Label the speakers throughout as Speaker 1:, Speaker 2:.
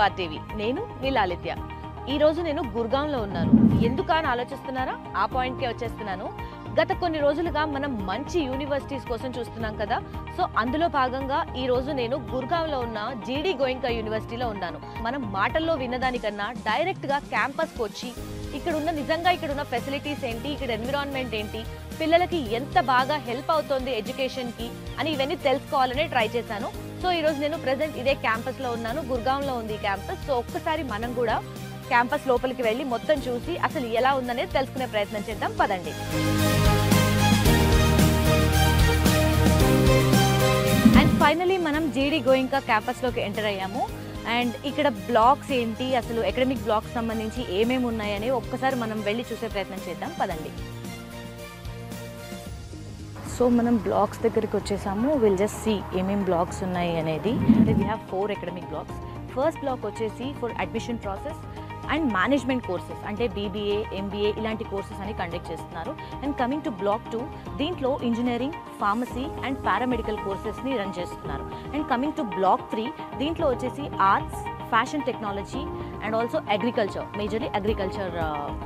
Speaker 1: RTV. నేను మీ లాలిత్య. ఈ రోజు నేను గుర్గాంలో ఉన్నాను. ఎందుకు అని ఆలోచిస్తున్నారా? ఆ పాయింట్కే వచ్చేస్తున్నాను. గత కొన్ని రోజులుగా మనం మంచి యూనివర్సిటీస్ కోసం చూస్తున్నాం కదా. సో అందులో భాగంగా ఈ రోజు నేను గుర్గాంలో ఉన్న జీడీ గోయింకా యూనివర్సిటీలో ఉన్నాను. మనం మాటల్లో విన్నదానికన్నా డైరెక్ట్గా క్యాంపస్కి వచ్చి నిజంగా ఇక్కడున్న ఫెసిలిటీస్ ఏంటి, ఇక్కడ ఎన్విరాన్మెంట్ ఏంటి, పిల్లలకి ఎంత బాగా హెల్ప్ అవుతుంది ఎడ్యుకేషన్కి అని ఇవన్నీ తెలుసుకోవాలని ట్రై చేశాను. సో ఈరోజు నేను ప్రెసెంట్ ఇదే క్యాంపస్లో ఉన్నాను. గుర్గాంలో ఉంది ఈ క్యాంపస్. సో ఒక్కసారి మనం కూడా క్యాంపస్ లోపలికి వెళ్ళి మొత్తం చూసి అసలు ఎలా ఉందనేది తెలుసుకునే ప్రయత్నం చేద్దాం. పదండి. అండ్ ఫైనలీ మనం జీడీ గోయింకా క్యాంపస్లోకి ఎంటర్ అయ్యాము. అండ్ ఇక్కడ బ్లాక్స్ ఏంటి, అసలు అకాడమిక్ బ్లాక్స్ సంబంధించి ఏమేమి ఉన్నాయని ఒక్కసారి మనం వెళ్ళి చూసే ప్రయత్నం చేద్దాం. పదండి. సో మనం బ్లాక్స్ దగ్గరికి వచ్చేసాము. విల్ జస్ట్ సీ ఏమేమి బ్లాక్స్ ఉన్నాయి అనేది. అంటే we have 4 academic blocks. First block వచ్చేసి for admission process and management courses, అంటే బీబీఏ, ఎంబీఏ ఇలాంటి కోర్సెస్ అని కండక్ట్ చేస్తున్నారు. అండ్ కమింగ్ టు బ్లాక్ 2, దీంట్లో ఇంజనీరింగ్, ఫార్మసీ అండ్ పారామెడికల్ కోర్సెస్ని రన్ చేస్తున్నారు. అండ్ కమింగ్ టు బ్లాక్ 3, దీంట్లో వచ్చేసి arts, fashion technology and also agriculture, majorly agriculture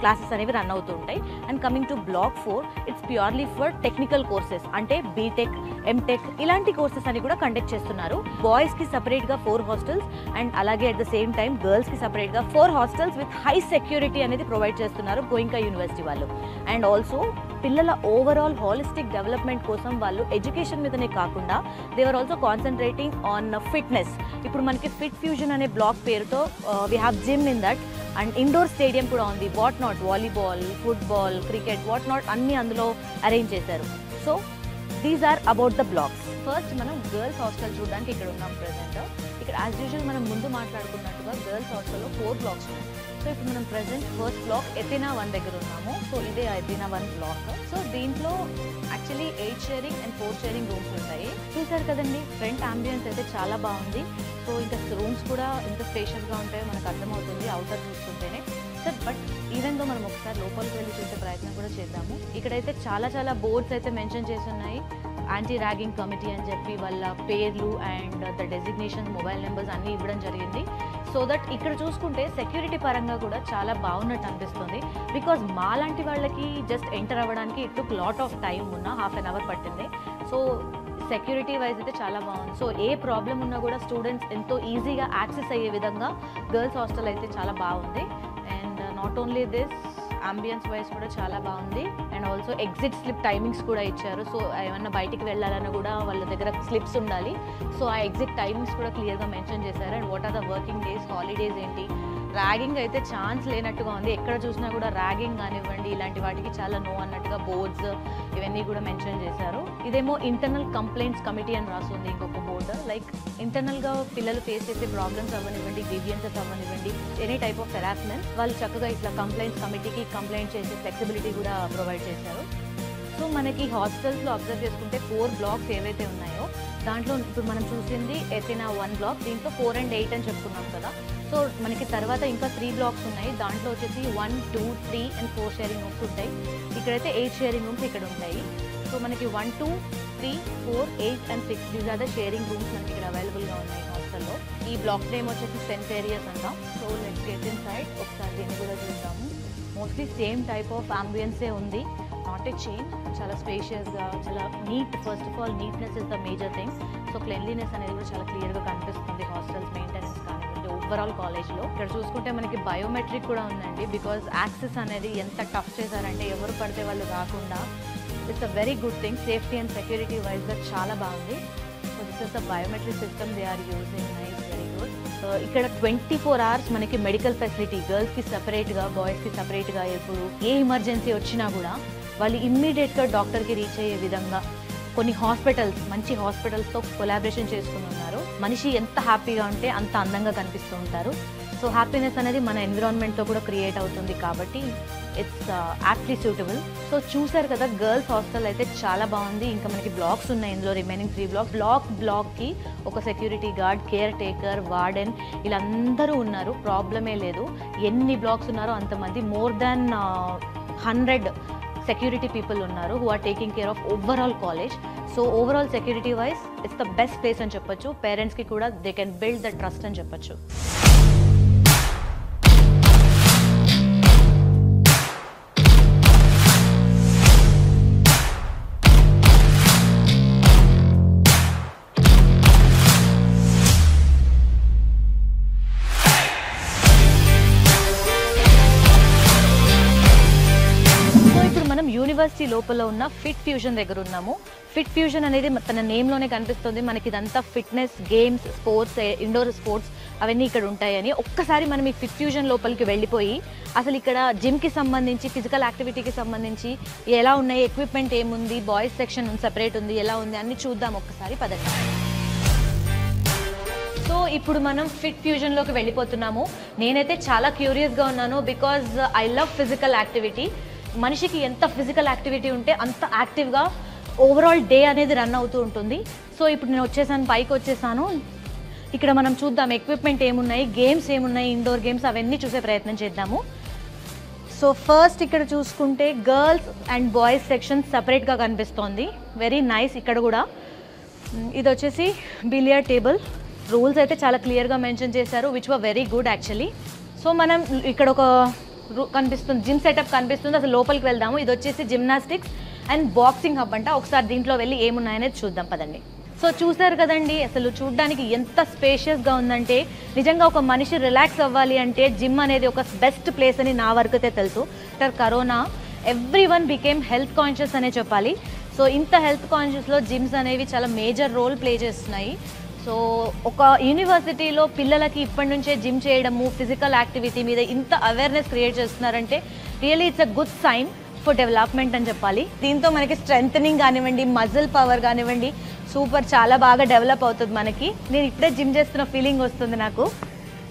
Speaker 1: classes అనేవి రన్ అవుతూ ఉంటాయి. And coming to black 4, it's purely for technical courses, అంటే BTech, MTech ఇలాంటి కోర్సెస్ అని కూడా కండక్ట్ చేస్తున్నారు. బాయ్స్కి సపరేట్గా 4 హాస్టల్స్ అండ్ అలాగే అట్ ద సేమ్ టైం గర్ల్స్కి సపరేట్గా 4 హాస్టల్స్ విత్ హై సెక్యూరిటీ అనేది ప్రొవైడ్ చేస్తున్నారు గోయింకా యూనివర్సిటీ వాళ్ళు. అండ్ ఆల్సో పిల్లల ఓవరాల్ హాలిస్టిక్ డెవలప్మెంట్ కోసం వాళ్ళు ఎడ్యుకేషన్ మీదనే కాకుండా they are also concentrating on fitness. ఇప్పుడు మనకి ఫిట్ ఫ్యూజన్ అనే బ్లాక్ పేరుతో we have gym in that. And indoor stadium కూడా ఉంది. What not, volleyball, football, cricket, what not అన్నీ అందులో అరేంజ్ చేశారు. So these are about the blocks. First మనం గర్ల్స్ హాస్టల్ చూడడానికి ఇక్కడ ఉన్నాం ప్రెసెంట్. ఇక్కడ యాజ్ యూజువల్ మనం ముందు మాట్లాడుకున్నట్టుగా గర్ల్స్ హాస్టల్లో 4 బ్లాక్స్ ఉన్నాయి. సో ఇప్పుడు మనం ప్రెసెంట్ ఫస్ట్ బ్లాక్ ఎథెనా 1 దగ్గర ఉన్నాము. సో ఇదే ఎథెనా 1 బ్లాక్. సో దీంట్లో actually 8 sharing and 4 sharing rooms ఉంటాయి. చూసారు కదండి, ఫ్రంట్ అంబియన్స్ అయితే చాలా బాగుంది. సో ఇంకా రూమ్స్ కూడా ఎంత స్పేషియస్గా ఉంటాయో మనకు అర్థమవుతుంది అవుటర్ చూస్తుంటేనే. సార్ బట్ ఈవెన్ దో మనం ఒకసారి లోపలికి వెళ్ళి చూసే ప్రయత్నం కూడా చేద్దాము. ఇక్కడైతే చాలా బోర్డ్స్ అయితే మెన్షన్ చేసి ఉన్నాయి. యాంటీ ర్యాగింగ్ కమిటీ అని చెప్పి వాళ్ళ పేర్లు and the designation, mobile numbers అన్నీ ఇవ్వడం జరిగింది. సో దట్ ఇక్కడ చూసుకుంటే సెక్యూరిటీ పరంగా కూడా చాలా బాగున్నట్టు అనిపిస్తుంది. బికాజ్ మాలాంటి వాళ్ళకి జస్ట్ ఎంటర్ అవ్వడానికి it took lot of time, ఉన్న ½ an hour పట్టింది. సో సెక్యూరిటీ వైజ్ అయితే చాలా బాగుంది. సో ఏ ప్రాబ్లం ఉన్నా కూడా స్టూడెంట్స్ ఎంతో ఈజీగా యాక్సెస్ అయ్యే విధంగా గర్ల్స్ హాస్టల్ అయితే చాలా బాగుంది. And not only this, ambience wise కూడా చాలా బాగుంది. And also exit slip timings కూడా ఇచ్చారు. సో ఏమన్నా బయటికి వెళ్ళాలన్నా కూడా వాళ్ళ దగ్గర స్లిప్స్ ఉండాలి. సో ఆ ఎగ్జిట్ టైమింగ్స్ కూడా క్లియర్గా మెన్షన్ చేశారు. And what are the working days, holidays ఏంటి. ర్యాగింగ్ అయితే ఛాన్స్ లేనట్టుగా ఉంది. ఎక్కడ చూసినా కూడా ర్యాగింగ్ కానివ్వండి ఇలాంటి వాటికి చాలా నో అన్నట్టుగా బోర్డ్స్ ఇవన్నీ కూడా మెన్షన్ చేశారు. ఇదేమో ఇంటర్నల్ కంప్లైంట్స్ కమిటీ అని రాస్తుంది ఇంకొక బోర్డు. లైక్ ఇంటర్నల్గా పిల్లలు ఫేస్ చేసే ప్రాబ్లమ్స్ అవ్వనివ్వండి, గ్రీవియన్సెస్ అవ్వనివ్వండి, ఎనీ టైప్ ఆఫ్ హెరాస్మెంట్ వాళ్ళు చక్కగా ఇట్లా కంప్లైంట్స్ కమిటీకి కంప్లైంట్ చేసే ఫ్లెక్సిబిలిటీ కూడా ప్రొవైడ్ చేశారు. సో మనకి హాస్టల్స్లో అబ్జర్వ్ చేసుకుంటే 4 బ్లాక్స్ ఏవైతే ఉన్నాయో దాంట్లో ఇప్పుడు మనం చూసింది ఎథెనా 1 బ్లాక్. దీంట్లో 4 and 8 అని చెప్పుకున్నాం కదా. సో మనకి తర్వాత ఇంకా 3 బ్లాక్స్ ఉన్నాయి. దాంట్లో వచ్చేసి 1, 2, 3 and 4 షేరింగ్ రూమ్స్ ఉంటాయి. ఇక్కడైతే 8 షేరింగ్ రూమ్స్ ఇక్కడ ఉంటాయి. సో మనకి 1, 2, 3, 4, 8 and 6 these are the sharing rooms మనకి ఇక్కడ అవైలబుల్గా ఉన్నాయి హాస్టల్లో. ఈ బ్లాక్ నేమ్ వచ్చేసి సెంట్ ఏరియాస్ అంటాం. So let's get inside. ఒకసారి దీన్ని కూడా చూద్దాము. మోస్ట్లీ సేమ్ టైప్ ఆఫ్ అంబియన్సే ఉంది, నాట్ ఏ చేంజ్. చాలా స్పేషియస్గా, చాలా neat. First of all neatness is the major thing. So cleanliness అనేది కూడా చాలా క్లియర్గా కనిపిస్తుంది హాస్టల్స్ మెయింటెనెన్స్ కానివ్వండి ఓవరాల్ కాలేజ్లో. ఇక్కడ చూసుకుంటే మనకి బయోమెట్రిక్ కూడా ఉందండి. బికాజ్ యాక్సెస్ అనేది ఎంత టఫ్ చేశారంటే ఎవరు పడితే వాళ్ళు రాకుండా. It's a very good thing. Safety and security వైజ్గా చాలా బాగుంది. So this is the biometric system they are using. Nice, very good. ఇక్కడ 24 hours మనకి మెడికల్ ఫెసిలిటీ, గర్ల్స్కి సపరేట్గా, బాయ్స్కి సపరేట్గా. ఎప్పుడు ఏ ఎమర్జెన్సీ వచ్చినా కూడా వాళ్ళు ఇమ్మీడియట్గా డాక్టర్కి రీచ్ అయ్యే విధంగా కొన్ని హాస్పిటల్స్, మంచి హాస్పిటల్స్తో కొలాబరేషన్ చేసుకుని ఉన్నారు. మనిషి ఎంత హ్యాపీగా ఉంటే అంత అందంగా కనిపిస్తూ ఉంటారు. సో హ్యాపీనెస్ అనేది మన ఎన్విరాన్మెంట్తో కూడా క్రియేట్ అవుతుంది కాబట్టి ఇట్స్ యాప్ట్లీ సూటబుల్. సో చూసారు కదా, గర్ల్స్ హాస్టల్ అయితే చాలా బాగుంది. ఇంకా మనకి బ్లాక్స్ ఉన్నాయి ఇందులో, రిమైనింగ్ 3 బ్లాక్స్. బ్లాక్కి ఒక security guard, care taker, warden వీళ్ళందరూ ఉన్నారు. ప్రాబ్లమే లేదు. ఎన్ని బ్లాక్స్ ఉన్నారో అంతమంది, more than 100 security people unnaru who are taking care of overall college. So overall security wise it's the best place ani cheppachu. Parents ki kuda they can build the trust ani cheppachu. మనం university లోపల ఉన్న fit fusion దగ్గర ఉన్నాము. Fit fusion అనేది తన నేమ్లోనే కనిపిస్తుంది. మనకి ఇదంతా fitness, games, sports, indoor sports అవన్నీ ఇక్కడ ఉంటాయని. ఒక్కసారి మనం ఈ ఫిట్ ఫ్యూజన్ లోపలికి వెళ్ళిపోయి అసలు ఇక్కడ జిమ్కి సంబంధించి, ఫిజికల్ యాక్టివిటీకి సంబంధించి ఎలా ఉన్నాయి, ఎక్విప్మెంట్ ఏముంది, బాయ్స్ సెక్షన్ సెపరేట్ ఉంది, ఎలా ఉంది అన్ని చూద్దాం ఒక్కసారి, పదండి. సో ఇప్పుడు మనం ఫిట్ ఫ్యూజన్లోకి వెళ్ళిపోతున్నాము. నేనైతే చాలా క్యూరియస్గా ఉన్నాను because I love physical activity. మనిషికి ఎంత ఫిజికల్ యాక్టివిటీ ఉంటే అంత యాక్టివ్గా ఓవరాల్ డే అనేది రన్ అవుతూ ఉంటుంది. సో ఇప్పుడు నేను వచ్చేసాను, పైకి వచ్చేసాను. ఇక్కడ మనం చూద్దాం ఎక్విప్మెంట్ ఏమున్నాయి, గేమ్స్ ఏమున్నాయి, ఇండోర్ గేమ్స్ అవన్నీ చూసే ప్రయత్నం చేద్దాము. సో ఫస్ట్ ఇక్కడ చూసుకుంటే గర్ల్స్ అండ్ బాయ్స్ సెక్షన్ సపరేట్గా కనిపిస్తోంది. Very nice. ఇక్కడ కూడా ఇది వచ్చేసి బిలియర్డ్ టేబుల్. రూల్స్ అయితే చాలా క్లియర్గా మెన్షన్ చేశారు, which were very good actually. So మనం ఇక్కడ ఒక కనిపిస్తుంది, జిమ్ సెటప్ కనిపిస్తుంది. అసలు లోపలికి వెళ్దాము. ఇది వచ్చేసి జిమ్నాస్టిక్స్ అండ్ బాక్సింగ్ హబ్ అంట. ఒకసారి దీంట్లో వెళ్ళి ఏమున్నాయనేది చూద్దాం, పదండి. సో చూసారు కదండి, అసలు చూడడానికి ఎంత స్పేషియస్గా ఉందంటే నిజంగా ఒక మనిషి రిలాక్స్ అవ్వాలి అంటే జిమ్ అనేది ఒక బెస్ట్ ప్లేస్ అని నా వరకు అయితే తెలుసు. After corona every one became health conscious అనే చెప్పాలి. సో ఇంత హెల్త్ కాన్షియస్లో జిమ్స్ అనేవి చాలా మేజర్ రోల్ ప్లే చేస్తున్నాయి. సో ఒక యూనివర్సిటీలో పిల్లలకి ఇప్పటి నుంచే జిమ్ చేయడము, ఫిజికల్ యాక్టివిటీ మీద ఇంత అవేర్నెస్ క్రియేట్ చేస్తున్నారంటే really it's a good sign for development అని చెప్పాలి. దీంతో మనకి స్ట్రెంథనింగ్ కానివ్వండి, మజిల్ పవర్ కానివ్వండి, సూపర్, చాలా బాగా డెవలప్ అవుతుంది మనకి. నేను ఇప్పుడే జిమ్ చేస్తున్న ఫీలింగ్ వస్తుంది నాకు.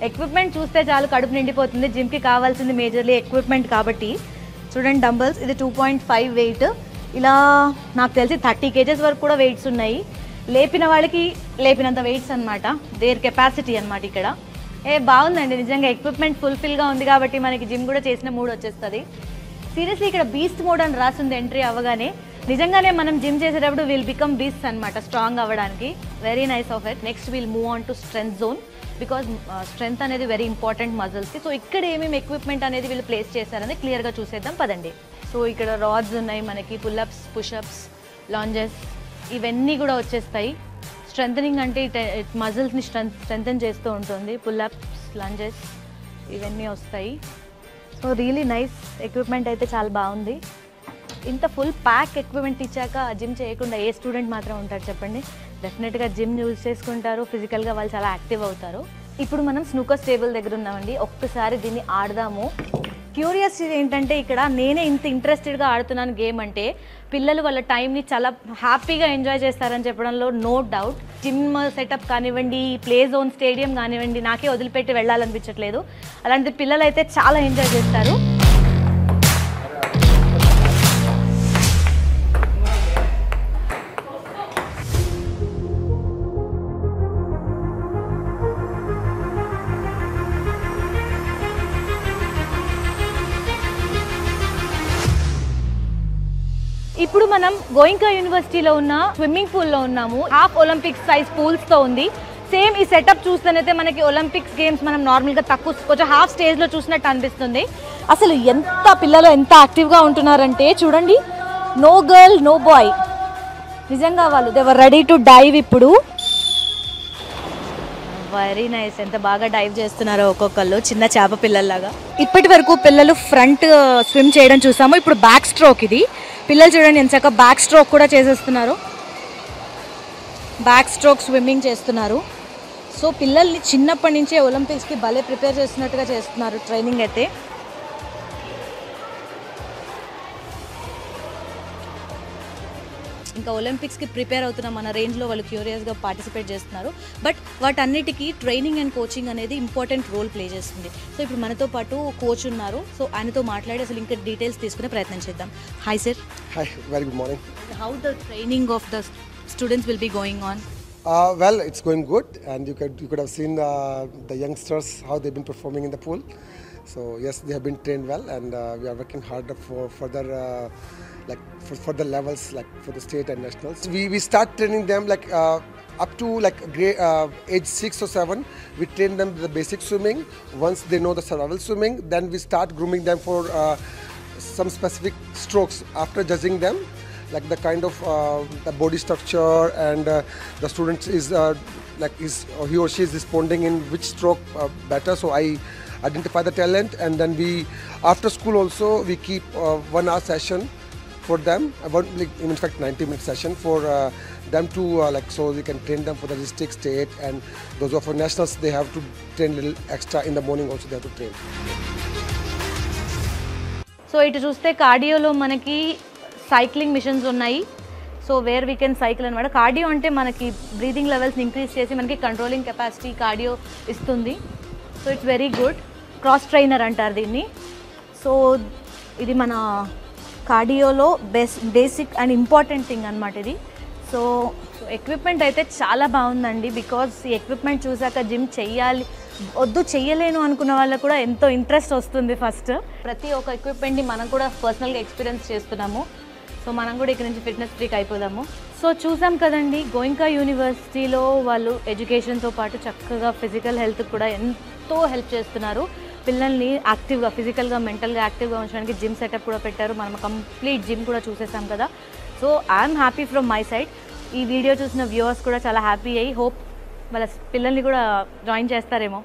Speaker 1: ఎక్విప్మెంట్ చూస్తే చాలు కడుపు నిండిపోతుంది. జిమ్కి కావాల్సింది మేజర్లీ ఎక్విప్మెంట్ కాబట్టి. చూడండి డంబల్స్, ఇది 2.5 వెయిట్. ఇలా నాకు తెలిసి 30 kgs వరకు కూడా వెయిట్స్ ఉన్నాయి. లేపిన వాళ్ళకి లేపినంత వెయిట్స్ అనమాట, దేర్ కెపాసిటీ అనమాట ఇక్కడ. బాగుందండి నిజంగా. ఎక్విప్మెంట్ ఫుల్ఫిల్గా ఉంది కాబట్టి మనకి జిమ్ కూడా చేసిన మూడ్ వచ్చేస్తుంది. సీరియస్లీ ఇక్కడ బీస్ట్ మోడ్ అని రాసింది ఎంట్రీ అవ్వగానే. నిజంగానే మనం జిమ్ చేసేటప్పుడు విల్ బికమ్ బీస్ట్ అనమాట, స్ట్రాంగ్ అవ్వడానికి. Very nice of it. Next will move on to strength zone because strength అనేది వెరీ ఇంపార్టెంట్ మజిల్స్కి. సో ఇక్కడ ఏమేమి ఎక్విప్మెంట్ అనేది వీళ్ళు ప్లేస్ చేశారని క్లియర్గా చూసేద్దాం, పదండి. సో ఇక్కడ రాడ్స్ ఉన్నాయి మనకి, పుల్అప్స్, పుషప్స్, లాంజెస్ ఇవన్నీ కూడా వచ్చేస్తాయి. స్ట్రెంథనింగ్ అంటే మజిల్స్ని స్ట్రెంథన్ చేస్తూ ఉంటుంది. పుల్అప్స్, లంజెస్ ఇవన్నీ వస్తాయి. So really nice. ఎక్విప్మెంట్ అయితే చాలా బాగుంది. ఇంత ఫుల్ ప్యాక్ ఎక్విప్మెంట్ ఇచ్చాక జిమ్ చేయకుండా ఏ స్టూడెంట్ మాత్రం ఉంటారు చెప్పండి. డెఫినెట్గా జిమ్ యూజ్ చేసుకుంటారు, ఫిజికల్గా వాళ్ళు చాలా యాక్టివ్ అవుతారు. ఇప్పుడు మనం స్నూకర్స్ టేబుల్ దగ్గర ఉన్నామండి. ఒక్కసారి దీన్ని ఆడదాము. క్యూరియాసిటీ ఏంటంటే ఇక్కడ నేనే ఇంత ఇంట్రెస్టెడ్గా ఆడుతున్నాను గేమ్ అంటే పిల్లలు వాళ్ళ టైంని చాలా హ్యాపీగా ఎంజాయ్ చేస్తారని చెప్పడంలో నో డౌట్. జిమ్ సెటప్ కానివ్వండి, ప్లే జోన్, స్టేడియం కానివ్వండి, నాకే వదిలిపెట్టి వెళ్ళాలనిపించట్లేదు. అలాంటి పిల్లలు అయితే చాలా ఎంజాయ్ చేస్తారు. ఇప్పుడు మనం గోయింకా యూనివర్సిటీలో ఉన్న స్విమ్మింగ్ పూల్లో ఉన్నాము. హాఫ్ ఒలింపిక్స్ సైజ్ పూల్స్తో ఉంది. సేమ్ ఈ సెటప్ చూస్తేనైతే మనకి ఒలింపిక్స్ గేమ్స్ మనం నార్మల్గా తక్కువ కొంచెం హాఫ్ స్టేజ్లో చూసినట్టు అనిపిస్తుంది. అసలు ఎంత పిల్లలు ఎంత యాక్టివ్గా ఉంటున్నారంటే చూడండి, నో గర్ల్ నో బాయ్. నిజంగా వాళ్ళు they were ready to dive. ఇప్పుడు వెరీ నైస్. ఎంత బాగా డైవ్ చేస్తున్నారో ఒక్కొక్కళ్ళు, చిన్న చేప పిల్లల్లాగా. ఇప్పటి వరకు పిల్లలు ఫ్రంట్ స్విమ్ చేయడం చూసాము. ఇప్పుడు బ్యాక్ స్ట్రోక్. ఇది పిల్లలు చూడండి ఎంచక్క బ్యాక్ స్ట్రోక్ కూడా చేసేస్తున్నారు. బ్యాక్ స్ట్రోక్ స్విమ్మింగ్ చేస్తున్నారు. సో పిల్లల్ని చిన్నప్పటి నుంచే ఒలింపిక్స్కి భలే ప్రిపేర్ చేస్తున్నట్టుగా చేస్తున్నారు ట్రైనింగ్ అయితే. ఇంకా ఒలింపిక్స్కి ప్రిపేర్ అవుతున్న మన రేంజ్లో వాళ్ళు క్యూరియస్గా పార్టిసిపేట్ చేస్తున్నారు. బట్ వాటన్నిటికీ ట్రైనింగ్ అండ్ కోచింగ్ అనేది ఇంపార్టెంట్ రోల్ ప్లే చేస్తుంది. సో ఇప్పుడు మనతో పాటు కోచ్ ఉన్నారు. సో ఆయనతో మాట్లాడి అసలు ఇంకా డీటెయిల్స్ తీసుకునే ప్రయత్నం చేద్దాం. Hi sir.
Speaker 2: Hi, very good morning.
Speaker 1: How the training of the students will be going on?
Speaker 2: Well, it's going good, and you could have seen the youngsters how they've been performing in the pool. So yes, they have been trained well, and we are working hard for further for the levels, like for the state and nationals. We start training them up to grade age 6 or 7. We train them the basic swimming. Once they know the survival swimming, then we start grooming them for some specific strokes after judging them, like the kind of the body structure and the student is he or she is responding in which stroke better. So I identify the talent, and then we after school also we keep 1 hour session for them. About like in fact 90-minute session for them to like so we can train them for the district, state, and those who are for nationals they have to train little extra in the morning also they have to train.
Speaker 1: So ఇటు చూస్తే కార్డియోలో మనకి cycling machines ఉన్నాయి. So where we can cycle అనమాట. Cardio అంటే మనకి breathing లెవెల్స్ని increase చేసి మనకి కంట్రోలింగ్ కెపాసిటీ కార్డియో ఇస్తుంది. So it's very good. Cross trainer అంటారు దీన్ని. సో ఇది మన కార్డియోలో బేసిక్ అండ్ ఇంపార్టెంట్ థింగ్ అనమాట ఇది. సో ఎక్విప్మెంట్ అయితే చాలా బాగుందండి. బికాజ్ ఈ ఎక్విప్మెంట్ చూసాక జిమ్ చెయ్యాలి చెయ్యలేను అనుకున్న వాళ్ళకు కూడా ఎంతో ఇంట్రెస్ట్ వస్తుంది. ఫస్ట్ ప్రతి ఒక్క ఎక్విప్మెంట్ని మనం కూడా పర్సనల్గా ఎక్స్పీరియన్స్ చేస్తున్నాము. సో మనం కూడా ఇక్కడ నుంచి ఫిట్నెస్ ఫ్రీక్ అయిపోదాము. సో చూసాం కదండి, గోయింకా యూనివర్సిటీలో వాళ్ళు ఎడ్యుకేషన్తో పాటు చక్కగా ఫిజికల్ హెల్త్ కూడా ఎంతో హెల్ప్ చేస్తున్నారు. పిల్లల్ని యాక్టివ్గా ఫిజికల్గా మెంటల్గా యాక్టివ్గా ఉంచడానికి జిమ్ సెటప్ కూడా పెట్టారు. మనం కంప్లీట్ జిమ్ కూడా చూసేసాం కదా. So I'm happy from my side. ఈ వీడియో చూసిన వ్యూవర్స్ కూడా చాలా హ్యాపీ అయ్యి హోప్ వాళ్ళ పిల్లల్ని కూడా జాయిన్ చేస్తారేమో.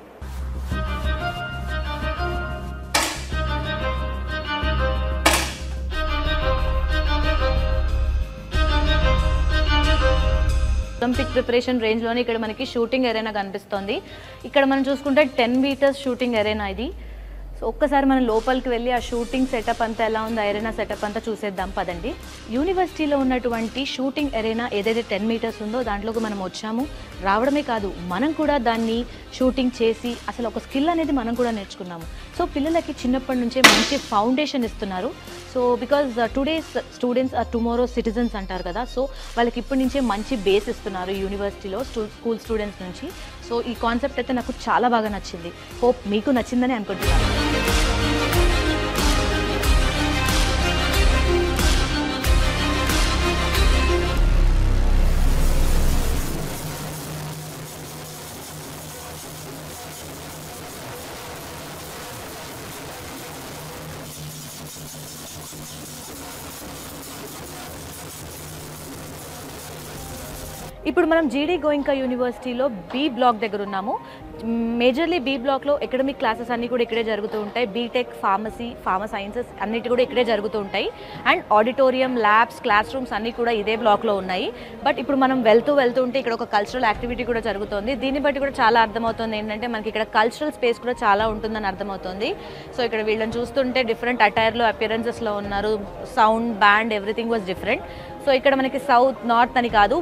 Speaker 1: ఒలింపిక్ ప్రిపరేషన్ రేంజ్లోనే ఇక్కడ మనకి షూటింగ్ ఎరేనా కనిపిస్తుంది. ఇక్కడ మనం చూసుకుంటే 10 మీటర్స్ షూటింగ్ ఎరేనా ఇది. సో ఒక్కసారి మనం లోపలికి వెళ్ళి ఆ షూటింగ్ సెటప్ అంతా ఎలా ఉంది, ఎరేనా సెటప్ అంతా చూసేద్దాం పదండి. యూనివర్సిటీలో ఉన్నటువంటి షూటింగ్ ఎరేనా ఏదైతే 10 మీటర్స్ ఉందో దాంట్లోకి మనం వచ్చాము. రావడమే కాదు, మనం కూడా దాన్ని షూటింగ్ చేసి అసలు ఒక స్కిల్ అనేది మనం కూడా నేర్చుకున్నాము. సో పిల్లలకి చిన్నప్పటి నుంచే మంచి ఫౌండేషన్ ఇస్తున్నారు. So because today's students are tomorrow citizens అంటారు కదా. సో వాళ్ళకి ఇప్పటి నుంచే మంచి బేస్ ఇస్తున్నారు యూనివర్సిటీలో స్కూల్ స్టూడెంట్స్ నుంచి. సో ఈ కాన్సెప్ట్ అయితే నాకు చాలా బాగా నచ్చింది. హోప్ మీకు నచ్చిందని అనుకుంటున్నాను. ఇప్పుడు మనం జీడీ గోయింకా యూనివర్సిటీలో బి బ్లాక్ దగ్గర ఉన్నాము. మేజర్లీ బి బ్లాక్లో ఎకడమిక్ క్లాసెస్ అన్నీ కూడా ఇక్కడే జరుగుతూ ఉంటాయి. బీటెక్, ఫార్మా సైన్సెస్ అన్నిటి కూడా ఇక్కడే జరుగుతూ ఉంటాయి. And auditorium, labs, class rooms అన్నీ కూడా ఇదే బ్లాక్లో ఉన్నాయి. బట్ ఇప్పుడు మనం వెళ్తూ ఉంటే ఇక్కడ ఒక కల్చరల్ యాక్టివిటీ కూడా జరుగుతుంది. దీన్ని బట్టి కూడా చాలా అర్థమవుతుంది ఏంటంటే మనకి ఇక్కడ కల్చరల్ స్పేస్ కూడా చాలా ఉంటుందని అర్థమవుతుంది. సో ఇక్కడ వీళ్ళని చూస్తుంటే డిఫరెంట్ అటైర్లో, అపియరెన్సెస్లో ఉన్నారు. Sound, band, everything was different. So ఇక్కడ మనకి సౌత్, నార్త్ అని కాదు,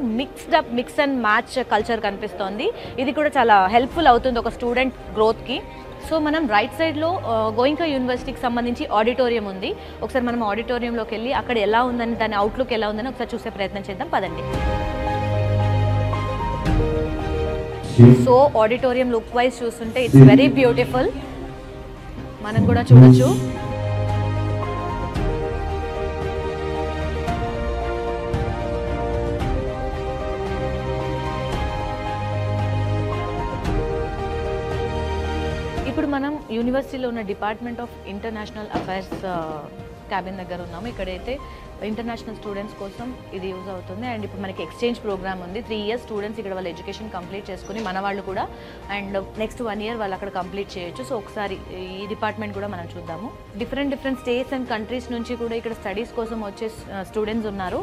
Speaker 1: మిక్స్ అండ్ మ్యాచ్ కల్చర్ కనిపిస్తోంది. ఇది కూడా చాలా హెల్ప్ఫుల్ అవుతుంది ఒక స్టూడెంట్ గ్రోత్కి. సో మనం రైట్ సైడ్లో గోయింకా యూనివర్సిటీకి సంబంధించి ఆడిటోరియం ఉంది. ఒకసారి మనం ఆడిటోరియంలోకి వెళ్ళి అక్కడ ఎలా ఉందని, దాని అవుట్లుక్ ఎలా ఉందని ఒకసారి చూసే ప్రయత్నం చేద్దాం పదండి. సో ఆడిటోరియం లుక్ వైజ్ చూస్తుంటే ఇట్స్ వెరీ బ్యూటిఫుల్. మనం కూడా చూడొచ్చు. ఇప్పుడు మనం యూనివర్సిటీలో ఉన్న department of international affairs cabin దగ్గర ఉన్నాము. ఇక్కడైతే ఇంటర్నేషనల్ స్టూడెంట్స్ కోసం ఇది యూజ్ అవుతుంది. అండ్ ఇప్పుడు మనకి ఎక్స్చేంజ్ ప్రోగ్రామ్ ఉంది. 3 years స్టూడెంట్స్ ఇక్కడ వాళ్ళ ఎడ్యుకేషన్ కంప్లీట్ చేసుకుని మన వాళ్ళు కూడా అండ్ నెక్స్ట్ 1 year వాళ్ళు అక్కడ కంప్లీట్ చేయొచ్చు. సో ఒకసారి ఈ డిపార్ట్మెంట్ కూడా మనం చూద్దాము. డిఫరెంట్ స్టేట్స్ అండ్ కంట్రీస్ నుంచి కూడా ఇక్కడ స్టడీస్ కోసం వచ్చే స్టూడెంట్స్ ఉన్నారు.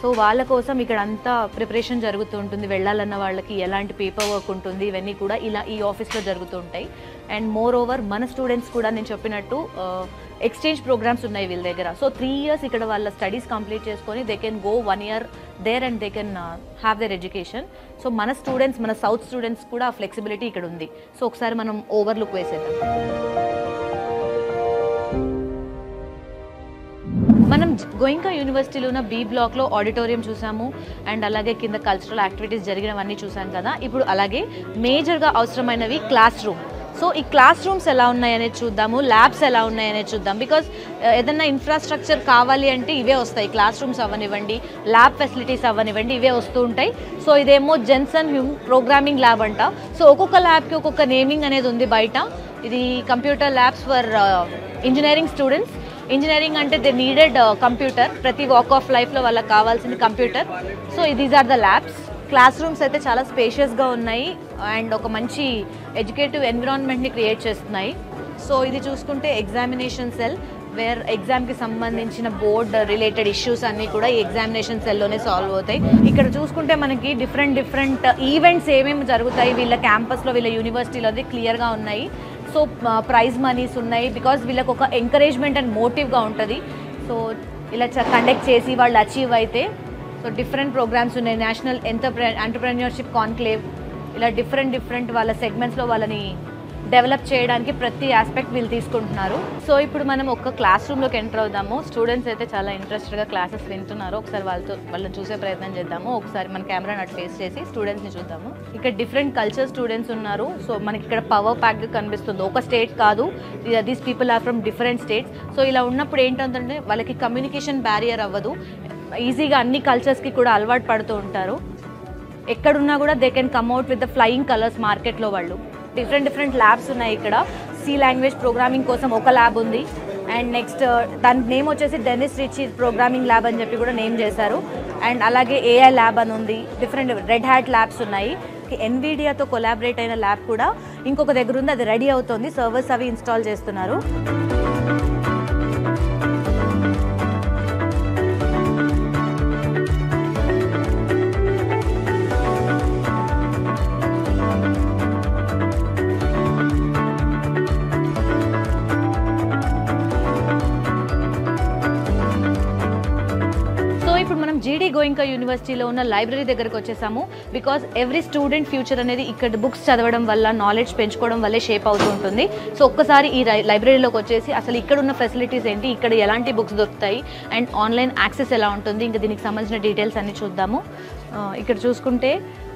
Speaker 1: సో వాళ్ళ కోసం ఇక్కడ అంతా ప్రిపరేషన్ జరుగుతూ ఉంటుంది. వెళ్ళాలన్న వాళ్ళకి ఎలాంటి పేపర్ వర్క్ ఉంటుంది, ఇవన్నీ కూడా ఇలా ఈ ఆఫీస్లో జరుగుతూ ఉంటాయి. అండ్ మోర్ ఓవర్ మన స్టూడెంట్స్ కూడా నేను చెప్పినట్టు ఎక్స్చేంజ్ ప్రోగ్రామ్స్ ఉన్నాయి వీళ్ళ దగ్గర. సో 3 years ఇక్కడ వాళ్ళ స్టడీస్ కంప్లీట్ చేసుకొని they can go 1 year there and they can have their education. So మన స్టూడెంట్స్, మన సౌత్ స్టూడెంట్స్ కూడా ఆ ఫ్లెక్సిబిలిటీ ఇక్కడ ఉంది. సో ఒకసారి మనం ఓవర్లుక్ వేసేద్దాం. మనం గోయింకా యూనివర్సిటీలో ఉన్న బి బ్లాక్లో ఆడిటోరియం చూసాము. అండ్ అలాగే కింద కల్చరల్ యాక్టివిటీస్ జరిగినవన్నీ చూసాం కదా. ఇప్పుడు అలాగే మేజర్గా అవసరమైనవి క్లాస్ రూమ్. సో ఈ క్లాస్ రూమ్స్ ఎలా ఉన్నాయనేది చూద్దాము, ల్యాబ్స్ ఎలా ఉన్నాయనేది చూద్దాం. బికాజ్ ఏదైనా ఇన్ఫ్రాస్ట్రక్చర్ కావాలి అంటే ఇవే వస్తాయి. క్లాస్ రూమ్స్ అవ్వనివ్వండి, ల్యాబ్ ఫెసిలిటీస్ అవ్వనివ్వండి, ఇవే వస్తూ ఉంటాయి. సో ఇదేమో జెన్సన్ హ్యూమ్ ప్రోగ్రామింగ్ ల్యాబ్ అంట. సో ఒక్కొక్క ల్యాబ్కి ఒక్కొక్క నేమింగ్ అనేది ఉంది బయట. ఇది computer labs for engineering students. Engineering అంటే దే నీడెడ్ కంప్యూటర్. ప్రతి వాక్ ఆఫ్ లైఫ్లో వాళ్ళకి కావాల్సింది computer. So these are the labs. Classrooms అయితే చాలా స్పేషియస్గా ఉన్నాయి అండ్ ఒక మంచి ఎడ్యుకేటివ్ ఎన్విరాన్మెంట్ని క్రియేట్ చేస్తున్నాయి. సో ఇది చూసుకుంటే ఎగ్జామినేషన్ సెల్. వేర్ ఎగ్జామ్కి సంబంధించిన బోర్డ్ రిలేటెడ్ ఇష్యూస్ అన్నీ కూడా ఈ ఎగ్జామినేషన్ సెల్లోనే సాల్వ్ అవుతాయి. ఇక్కడ చూసుకుంటే మనకి డిఫరెంట్ ఈవెంట్స్ ఏమేమి జరుగుతాయి వీళ్ళ క్యాంపస్లో, వీళ్ళ యూనివర్సిటీలో అది క్లియర్గా ఉన్నాయి. సో ప్రైజ్ మనీస్ ఉన్నాయి, బికాజ్ వీళ్ళకి ఒక ఎంకరేజ్మెంట్ అండ్ మోటివ్గా ఉంటుంది. సో ఇలా కండక్ట్ చేసి వాళ్ళు అచీవ్ అయితే, సో డిఫరెంట్ ప్రోగ్రామ్స్ ఉన్నాయి. నేషనల్ ఎంటర్ప్రెన్యూర్షిప్ కాన్క్లేవ్, ఇలా డిఫరెంట్ వాళ్ళ సెగ్మెంట్స్లో వాళ్ళని డెవలప్ చేయడానికి ప్రతి ఆస్పెక్ట్ వీళ్ళు తీసుకుంటున్నారు. సో ఇప్పుడు మనం ఒక క్లాస్ రూమ్లోకి ఎంటర్ అవుదాము. స్టూడెంట్స్ అయితే చాలా ఇంట్రెస్టెడ్గా క్లాసెస్ వింటున్నారు. ఒకసారి వాళ్ళని చూసే ప్రయత్నం చేద్దాము. ఒకసారి మన కెమెరా అటు ఫేస్ చేసి స్టూడెంట్స్ని చూద్దాము. ఇక్కడ డిఫరెంట్ కల్చర్ స్టూడెంట్స్ ఉన్నారు. సో మనకి ఇక్కడ పవర్ ప్యాక్గా కనిపిస్తుంది. ఒక స్టేట్ కాదు, these people are from different states. So ఇలా ఉన్నప్పుడు ఏంటంటే వాళ్ళకి కమ్యూనికేషన్ బ్యారియర్ అవ్వదు, ఈజీగా అన్ని కల్చర్స్కి కూడా అలవాటు పడుతూ ఉంటారు. ఎక్కడున్నా కూడా they can కమ్అట్ with the flying colours. మార్కెట్లో వాళ్ళు డిఫరెంట్ ల్యాబ్స్ ఉన్నాయి. ఇక్కడ సి లాంగ్వేజ్ ప్రోగ్రామింగ్ కోసం ఒక ల్యాబ్ ఉంది. అండ్ నెక్స్ట్ దాని నేమ్ వచ్చేసి డెనిస్ రిచీ ప్రోగ్రామింగ్ ల్యాబ్ అని చెప్పి కూడా నేమ్ చేశారు. అండ్ అలాగే ఏఐ ల్యాబ్ అని ఉంది. డిఫరెంట్ రెడ్ హ్యాట్ ల్యాబ్స్ ఉన్నాయి. ఎన్విడియాతో కొలాబరేట్ అయిన ల్యాబ్ కూడా ఇంకొక దగ్గర ఉంది, అది రెడీ అవుతుంది. సర్వర్స్ అవి ఇన్స్టాల్ చేస్తున్నారు. జీడీ గోయింకా యూనివర్సిటీలో ఉన్న లైబ్రరీ దగ్గరకు వచ్చేసాము. బికాజ్ ఎవ్రీ స్టూడెంట్ ఫ్యూచర్ అనేది ఇక్కడ బుక్స్ చదవడం వల్ల, నాలెడ్జ్ పెంచుకోవడం వల్లే షేప్ అవుతూ ఉంటుంది. సో ఒక్కసారి ఈ లైబ్రరీలోకి వచ్చేసి అసలు ఇక్కడ ఉన్న ఫెసిలిటీస్ ఏంటి, ఇక్కడ ఎలాంటి బుక్స్ దొరుకుతాయి, అండ్ ఆన్లైన్ యాక్సెస్ ఎలా ఉంటుంది, ఇంకా దీనికి సంబంధించిన డీటెయిల్స్ అన్ని చూద్దాము. ఇక్కడ చూసుకుంటే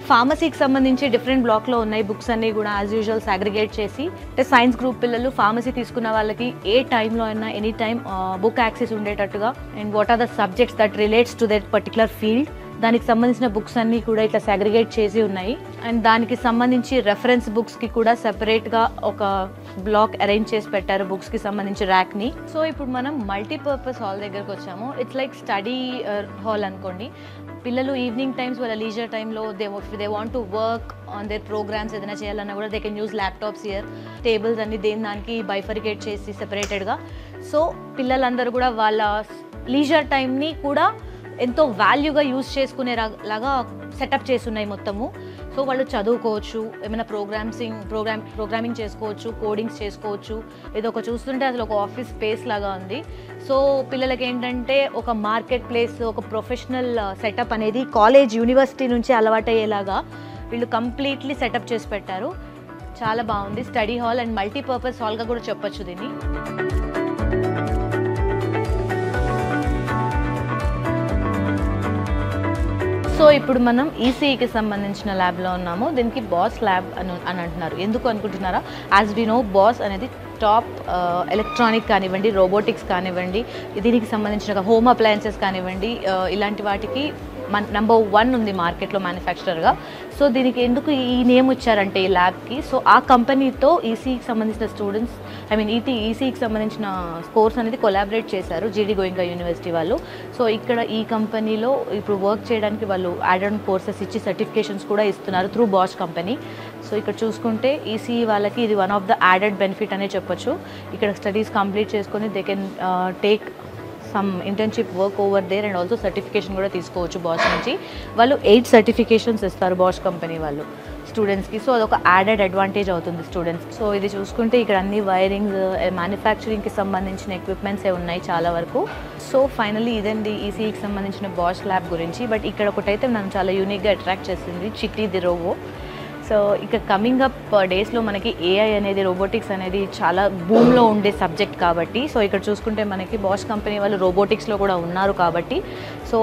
Speaker 1: ఫార్మసీకి సంబంధించి డిఫరెంట్ బ్లాక్లో ఉన్నాయి బుక్స్ అన్నీ కూడా యాజ్ యూజువల్ సాగ్రిగేట్ చేసి. అంటే సైన్స్ గ్రూప్ పిల్లలు ఫార్మసీ తీసుకున్న వాళ్ళకి ఏ టైంలో అయినా ఎనీ టైం బుక్ యాక్సెస్ ఉండేటట్టుగా, and what are the subjects that relates to that particular field, దానికి సంబంధించిన బుక్స్ అన్నీ కూడా ఇట్లా సాగ్రిగేట్ చేసి ఉన్నాయి. అండ్ దానికి సంబంధించి రెఫరెన్స్ బుక్స్కి కూడా సెపరేట్గా ఒక బ్లాక్ అరేంజ్ చేసి పెట్టారు బుక్స్కి సంబంధించి ర్యాక్ని. సో ఇప్పుడు మనం మల్టీపర్పస్ హాల్ దగ్గరకు వచ్చాము. ఇట్స్ లైక్ స్టడీ హాల్ అనుకోండి. పిల్లలు ఈవినింగ్ టైమ్స్ వాళ్ళ లీజర్ టైంలో they want to work on their programs ఏదైనా చేయాలన్నా కూడా they can use laptops here. Tables అన్ని దానికి బైఫరికేట్ చేసి సెపరేటెడ్గా. సో పిల్లలందరూ కూడా వాళ్ళ లీజర్ టైంని కూడా ఎంతో వాల్యూగా యూజ్ చేసుకునేలాగా సెటప్ చేసి ఉన్నాయి మొత్తము. సో వాళ్ళు చదువుకోవచ్చు, ఏమైనా ప్రోగ్రామింగ్ చేసుకోవచ్చు, కోడింగ్స్ చేసుకోవచ్చు. ఇది ఒక చూస్తుంటే అసలు ఒక ఆఫీస్ స్పేస్ లాగా ఉంది. సో పిల్లలకి ఏంటంటే ఒక మార్కెట్ ప్లేస్, ఒక ప్రొఫెషనల్ సెటప్ అనేది కాలేజ్ యూనివర్సిటీ నుంచి అలవాటయ్యేలాగా వీళ్ళు కంప్లీట్లీ సెటప్ చేసి పెట్టారు. చాలా బాగుంది స్టడీ హాల్ అండ్ మల్టీపర్పస్ హాల్గా కూడా చెప్పొచ్చు దీన్ని. సో ఇప్పుడు మనం ఈసీఈకి సంబంధించిన ల్యాబ్లో ఉన్నాము. దీనికి బాస్ ల్యాబ్ అని అంటున్నారు. ఎందుకు అనుకుంటున్నారా? యాజ్ వి నో బాస్ అనేది టాప్ ఎలక్ట్రానిక్ కానివ్వండి, రోబోటిక్స్ కానివ్వండి, దీనికి సంబంధించిన హోమ్ అప్లయన్సెస్ కానివ్వండి, ఇలాంటి వాటికి నంబర్ 1 ఉంది మార్కెట్లో మ్యానుఫ్యాక్చరర్గా. సో దీనికి ఎందుకు ఈ నేమ్ ఇచ్చారంటే ఈ ల్యాబ్కి, సో ఆ కంపెనీతో ఈసీకి సంబంధించిన స్టూడెంట్స్, ఈసీకి సంబంధించిన కోర్స్ అనేది కొలాబరేట్ చేశారు జీడీ గోయింకా యూనివర్సిటీ వాళ్ళు. సో ఇక్కడ ఈ కంపెనీలో ఇప్పుడు వర్క్ చేయడానికి వాళ్ళు యాడ్ ఆన్ కోర్సెస్ ఇచ్చి సర్టిఫికేషన్స్ కూడా ఇస్తున్నారు త్రూ బాష్ కంపెనీ. సో ఇక్కడ చూసుకుంటే ఈసీఈ వాళ్ళకి ఇది one of the added benefit అనే చెప్పొచ్చు. ఇక్కడ స్టడీస్ కంప్లీట్ చేసుకొని they can take some internship work over there and also certification కూడా తీసుకోవచ్చు బాష్ నుంచి. వాళ్ళు 8 సర్టిఫికేషన్స్ ఇస్తారు బాష్ కంపెనీ వాళ్ళు స్టూడెంట్స్కి. సో అదొక యాడెడ్ అడ్వాంటేజ్ అవుతుంది స్టూడెంట్స్. సో ఇది చూసుకుంటే ఇక్కడ అన్ని వైరింగ్, మ్యానుఫ్యాక్చరింగ్కి సంబంధించిన ఎక్విప్మెంట్సే ఉన్నాయి చాలా వరకు. సో ఫైనల్లీ ఇదండి ఈసీఈకి సంబంధించిన బాష్ ల్యాబ్ గురించి. బట్ ఇక్కడ ఒకటైతే నన్ను చాలా యూనిక్గా అట్రాక్ట్ చేసింది, చిట్టి ది రోబో. సో ఇక కమింగ్ అప్ డేస్లో మనకి ఏఐ అనేది, రోబోటిక్స్ అనేది చాలా బూమ్లో ఉండే సబ్జెక్ట్ కాబట్టి, సో ఇక్కడ చూసుకుంటే మనకి బాష్ కంపెనీ వాళ్ళు రోబోటిక్స్లో కూడా ఉన్నారు కాబట్టి, సో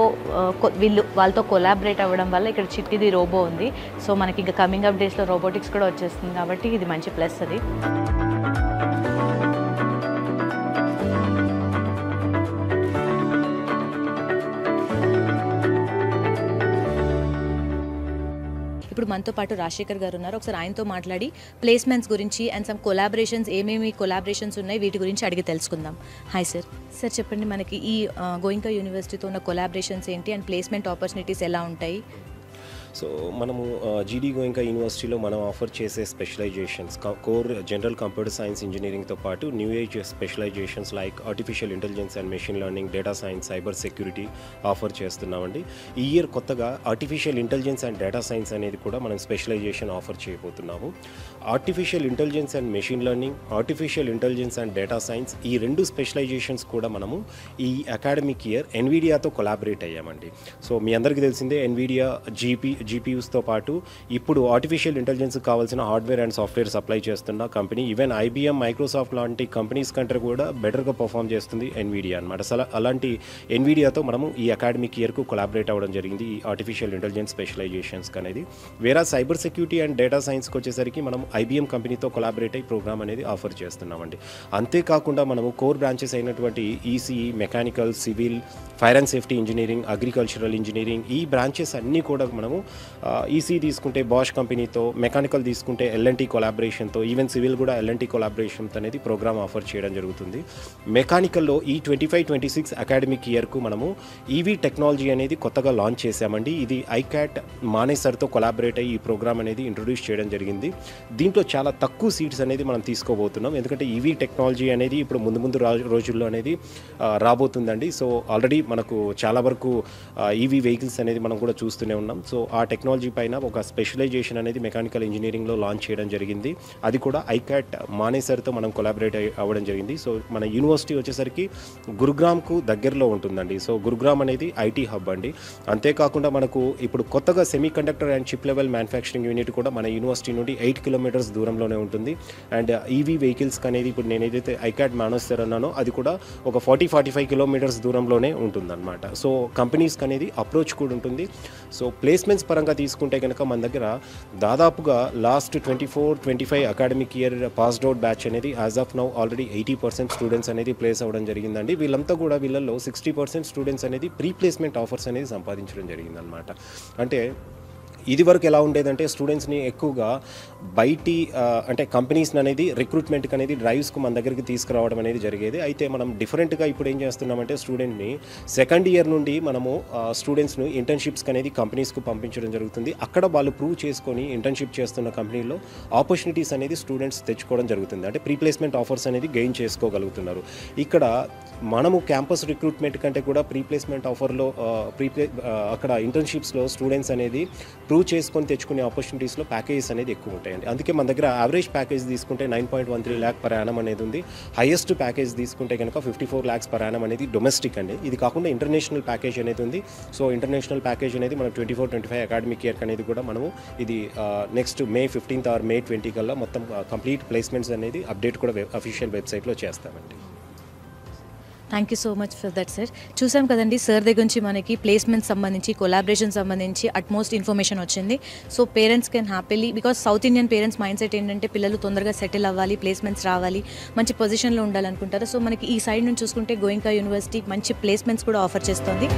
Speaker 1: వాళ్ళతో కొలాబరేట్ అవ్వడం వల్ల ఇక్కడ చిట్టిది రోబో ఉంది. సో మనకి ఇంకా కమింగ్ అప్ డేస్లో రోబోటిక్స్ కూడా వచ్చేస్తుంది కాబట్టి ఇది మంచి ప్లస్ అది. ఇప్పుడు మనతో పాటు రాజశేఖర్ గారు ఉన్నారు. ఒకసారి ఆయనతో మాట్లాడి ప్లేస్మెంట్స్ గురించి అండ్ సమ్ కొలాబరేషన్స్, ఏమేమి కొలాబరేషన్స్ ఉన్నాయి వీటి గురించి అడిగి తెలుసుకుందాం. Hi sir. సార్ చెప్పండి, మనకి ఈ గోయింకా యూనివర్సిటీతో ఉన్న కొలాబరేషన్స్ ఏంటి అండ్ ప్లేస్మెంట్ ఆపర్చునిటీస్ ఎలా ఉంటాయి?
Speaker 3: సో మనము జీడీ గోయింకా యూనివర్సిటీలో మనం ఆఫర్ చేసే specializations core general computer science ఇంజనీరింగ్తో పాటు new age specializations like artificial intelligence and machine learning, data science, cyber security offer చేస్తున్నామండి. ఈ ఇయర్ కొత్తగా artificial intelligence and data science అనేది కూడా మనం స్పెషలైజేషన్ ఆఫర్ చేయబోతున్నాము. Artificial intelligence and machine learning, artificial intelligence and data science ఈ రెండు specializations కూడా మనము ఈ అకాడమిక్ ఇయర్ ఎన్విడియాతో కొలాబరేట్ అయ్యామండి. సో మీ అందరికీ తెలిసిందే ఎన్విడియా జీపీయూస్తో పాటు ఇప్పుడు ఆర్టిఫిషియల్ ఇంటెలిజెన్స్ కావాల్సిన హార్డ్వేర్ అండ్ సాఫ్ట్వేర్ సప్లై చేస్తున్న కంపెనీ. ఈవెన్ ఐబీఎం, మైక్రోసాఫ్ట్ లాంటి కంపెనీస్ కంటే కూడా బెటర్గా పర్ఫామ్ చేస్తుంది ఎన్విడియా అనమాట. అసలు అలాంటి ఎన్విడియాతో మనము ఈ అకాడమిక్ ఇయర్కు కొలాబరేట్ అవ్వడం జరిగింది ఈ ఆర్టిఫిషియల్ ఇంటెలిజెన్స్ స్పెషలైజేషన్స్కి అనేది. వేరే సైబర్ సెక్యూరిటీ అండ్ డేటా సైన్స్కి వచ్చేసరికి మనం ఐబీఎం కంపెనీతో కొలాబరేట్ అయ్యి ప్రోగ్రామ్ అనేది ఆఫర్ చేస్తున్నామండి. అంతేకాకుండా మనము కోర్ బ్రాంచెస్ అయినటువంటి ECE, mechanical, civil, fire and safety engineering, agricultural engineering ఈ బ్రాంచెస్ అన్నీ కూడా మనము ఈసీ తీసుకుంటే బాష్ కంపెనీతో, మెకానికల్ తీసుకుంటే ఎల్ఎన్టీ కొలాబరేషన్తో, ఈవెన్ సివిల్ కూడా ఎల్ఎన్టీ కొలాబరేషన్తో అనేది ప్రోగ్రామ్ ఆఫర్ చేయడం జరుగుతుంది. మెకానికల్లో ఈ 25-26 అకాడమిక్ ఇయర్కు మనము ఈవీ టెక్నాలజీ అనేది కొత్తగా లాంచ్ చేశామండి. ఇది ఐక్యాట్ మానేసర్తో కొలాబరేట్ అయ్యి ఈ ప్రోగ్రామ్ అనేది ఇంట్రొడ్యూస్ చేయడం జరిగింది. దీంట్లో చాలా తక్కువ సీట్స్ అనేది మనం తీసుకోబోతున్నాం. ఎందుకంటే ఈవీ టెక్నాలజీ అనేది ఇప్పుడు ముందు రోజుల్లో అనేది రాబోతుందండి. సో ఆల్రెడీ మనకు చాలా వరకు ఈవీ వెహికల్స్ అనేది మనం కూడా చూస్తూనే ఉన్నాం. సో ఆ టెక్నాలజీ పైన ఒక స్పెషలైజేషన్ అనేది మెకానికల్ ఇంజనీరింగ్లో లాంచ్ చేయడం జరిగింది. అది కూడా ఐక్యాట్ మానేసర్తో మనం కొలాబరేట్ అవ్వడం జరిగింది. సో మన యూనివర్సిటీ వచ్చేసరికి గురుగ్రామ్కు దగ్గరలో ఉంటుందండి. సో గురుగ్రామ్ అనేది ఐటీ హబ్ అండి. అంతేకాకుండా మనకు ఇప్పుడు కొత్తగా semi conductor and chip level manufacturing unit కూడా మన యూనివర్సిటీ నుండి 8 కిలోమీటర్స్ దూరంలోనే ఉంటుంది. అండ్ ఈవీ వెహికల్స్కి అనేది ఇప్పుడు నేను ఏదైతే ఐక్యాట్ మానేసర్ అన్నానో అది కూడా ఒక 40-45 కిలోమీటర్స్ దూరంలోనే ఉంటుందన్నమాట. సో కంపెనీస్కి అనేది అప్రోచ్ కూడా ఉంటుంది. సో ప్లేస్మెంట్స్ పరంగా తీసుకుంటే కనుక మన దగ్గర దాదాపుగా last 24-25 academic year passed out batch అనేది as of now already 80% students అనేది ప్లేస్ అవ్వడం జరిగిందండి. వీళ్ళంతా కూడా వీళ్ళల్లో 60% స్టూడెంట్స్ అనేది ప్రీ ప్లేస్మెంట్ ఆఫర్స్ అనేది సంపాదించడం జరిగిందనమాట. అంటే ఇది వరకు ఎలా ఉండేదంటే స్టూడెంట్స్ని ఎక్కువగా బయటి అంటే కంపెనీస్ అనేది రిక్రూట్మెంట్కి అనేది డ్రైవ్స్కు మన దగ్గరికి తీసుకురావడం అనేది జరిగేది. అయితే మనం డిఫరెంట్గా ఇప్పుడు ఏం చేస్తున్నామంటే స్టూడెంట్ని సెకండ్ ఇయర్ నుండి మనము స్టూడెంట్స్ను ఇంటర్న్షిప్స్కి అనేది కంపెనీస్కు పంపించడం జరుగుతుంది. అక్కడ వాళ్ళు ప్రూవ్ చేసుకొని ఇంటర్న్షిప్ చేస్తున్న కంపెనీలో ఆపర్చునిటీస్ అనేది స్టూడెంట్స్ తెచ్చుకోవడం జరుగుతుంది. అంటే ప్రీ ప్లేస్మెంట్ ఆఫర్స్ అనేది గెయిన్ చేసుకోగలుగుతున్నారు. ఇక్కడ మనము క్యాంపస్ రిక్రూట్మెంట్ కంటే కూడా ప్రీ ప్లేస్మెంట్ ఆఫర్లో అక్కడ ఇంటర్న్షిప్స్లో స్టూడెంట్స్ అనేది ప్రూవ్ చేసుకొని తెచ్చుకునే ఆపర్చునిటీస్లో ప్యాకేజెస్ అనేది ఎక్కువ ఉంటాయండి. అందుకే మన దగ్గర యావరేజ్ ప్యాకేజ్ తీసుకుంటే 9.13 lakh per annum అనేది ఉంది. హైయెస్ట్ ప్యాకేజ్ తీసుకుంటే కనుక 54 lakhs per annum అనేది డొమెస్టిక్ అండి. ఇది కాకుండా ఇంటర్నేషనల్ ప్యాకేజ్ అనేది ఉంది. సో ఇంటర్నేషనల్ ప్యాకేజ్ అనేది మనం 24-25 అకాడమిక్ ఇయర్ అనేది కూడా మనము ఇది next May 15th or May 20 కల్లా మొత్తం కంప్లీట్ ప్లేస్మెంట్స్ అనేది అప్డేట్ కూడా అఫీషియల్ వెబ్సైట్లో చేస్తామండి.
Speaker 1: Thank you so much for that sir. చూసాం కదండి సార్ దగ్గర నుంచి మనకి ప్లేస్మెంట్ సంబంధించి, కొలాబరేషన్ సంబంధించి అట్మోస్ట్ ఇన్ఫర్మేషన్ వచ్చింది. So parents can happily, because south Indian parents mind set ఏంటంటే పిల్లలు తొందరగా సెటిల్ అవ్వాలి, ప్లేస్మెంట్స్ రావాలి, మంచి పొజిషన్లో ఉండాలనుకుంటారు. సో మనకి ఈ సైడ్ నుంచి చూసుకుంటే గోయింకా యూనివర్సిటీ మంచి ప్లేస్మెంట్స్ కూడా ఆఫర్ చేస్తుంది.